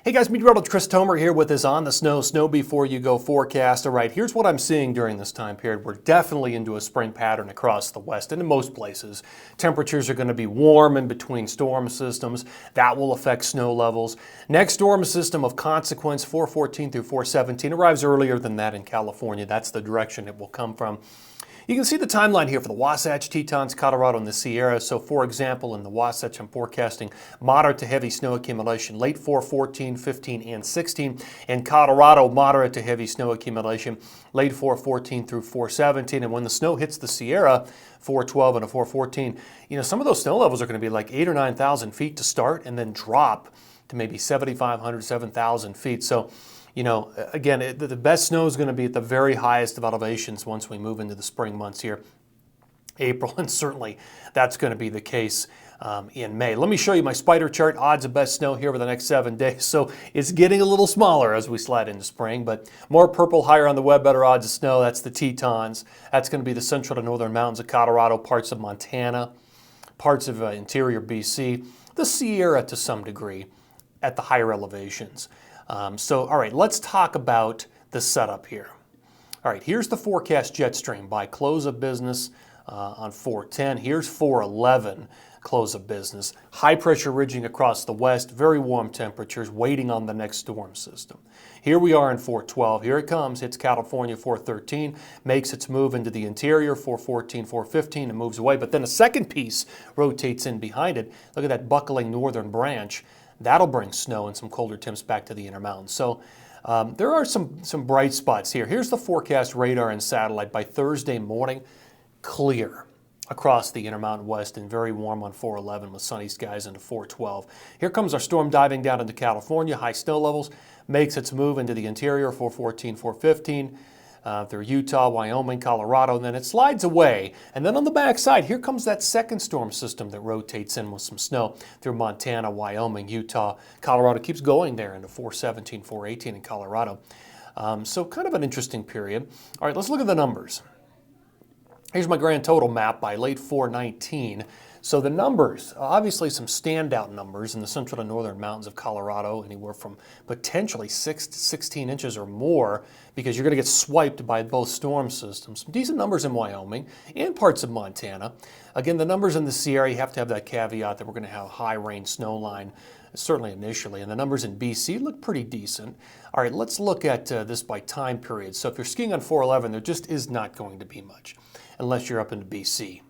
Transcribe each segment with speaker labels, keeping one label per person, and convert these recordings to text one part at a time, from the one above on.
Speaker 1: Hey guys, meteorologist Chris Tomer here with this On the Snow Before You Go forecast. All right, here's what I'm seeing during this time period. We're definitely into a spring pattern across the west and in most places. Temperatures are going to be warm in between storm systems. That will affect snow levels. Next storm system of consequence, 414 through 417, arrives earlier than that in California. That's the direction it will come from. You can see the timeline here for the Wasatch, Tetons, Colorado, and the Sierra. So, for example, in the Wasatch, I'm forecasting moderate to heavy snow accumulation late 4, 14, 15, and 16. In Colorado, moderate to heavy snow accumulation late 4, 14 through 417. And when the snow hits the Sierra, 412 and a 414, some of those snow levels are going to be like 8,000 or 9,000 feet to start and then drop to maybe 7,500, 7,000 feet. So, again, the best snow is going to be at the very highest of elevations once we move into the spring months here, April, and certainly that's going to be the case in May. Let me show you my spider chart, odds of best snow here over the next 7 days. So it's getting a little smaller as we slide into spring, but more purple, higher on the web, better odds of snow. That's the Tetons. That's going to be the central to northern mountains of Colorado, parts of Montana, parts of interior BC, the Sierra to some degree at the higher elevations. All right, let's talk about the setup here. All right, here's the forecast jet stream by close of business on 410. Here's 411 close of business. High pressure ridging across the west, very warm temperatures, waiting on the next storm system. Here we are in 412. Here it comes, hits California 413, makes its move into the interior 414, 415, and moves away. But then a second piece rotates in behind it. Look at that buckling northern branch. That'll bring snow and some colder temps back to the Intermountains. So there are some bright spots here. Here's the forecast radar and satellite by Thursday morning. Clear across the Intermountain West and very warm on 411 with sunny skies into 412. Here comes our storm diving down into California. High snow levels. Makes its move into the interior 414, 415. Through Utah, Wyoming, Colorado, and then it slides away. And then on the backside, here comes that second storm system that rotates in with some snow through Montana, Wyoming, Utah, Colorado. Keeps going there into 417, 418 in Colorado. So kind of an interesting period. All right, let's look at the numbers. Here's my grand total map by late 419. So the numbers, obviously some standout numbers in the central to northern mountains of Colorado, anywhere from potentially 6 to 16 inches or more, because you're going to get swiped by both storm systems. Some decent numbers in Wyoming and parts of Montana. Again, the numbers in the Sierra, you have to have that caveat that we're going to have high rain snow line, certainly initially. And the numbers in BC look pretty decent. All right, let's look at this by time period. So if you're skiing on 411, there just is not going to be much, unless you're up into BC.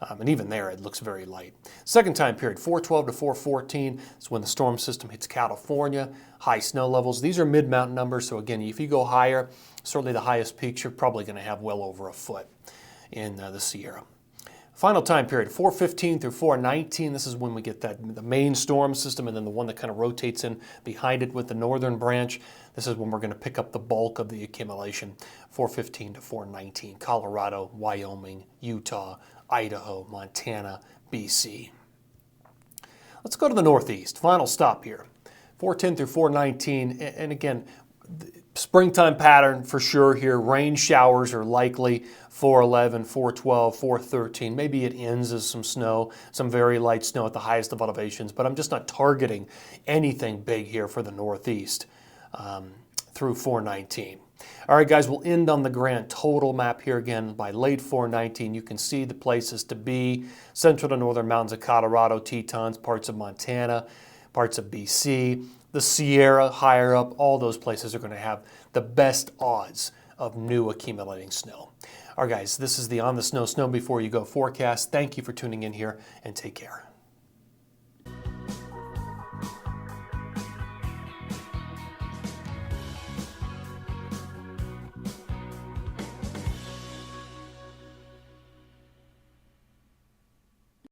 Speaker 1: And even there, it looks very light. Second time period, 412 to 414 is when the storm system hits California. High snow levels. These are mid-mountain numbers, so again, if you go higher, certainly the highest peaks, you're probably going to have well over a foot in the Sierra. Final time period, 415 through 419. This is when we get the main storm system and then the one that kind of rotates in behind it with the northern branch. This is when we're going to pick up the bulk of the accumulation, 415 to 419. Colorado, Wyoming, Utah, Idaho, Montana, BC. Let's go to the Northeast. Final stop here, 410 through 419. And again, springtime pattern for sure here. Rain showers are likely, 411, 412, 413. Maybe it ends as some snow, some very light snow at the highest of elevations, but I'm just not targeting anything big here for the Northeast through 419. All right, guys, we'll end on the grand total map here again by late 419. You can see the places to be, central to northern mountains of Colorado, Tetons, parts of Montana, parts of BC, the Sierra higher up. All those places are going to have the best odds of new accumulating snow. All right, guys, this is the On the Snow Before You Go forecast. Thank you for tuning in here, and take care.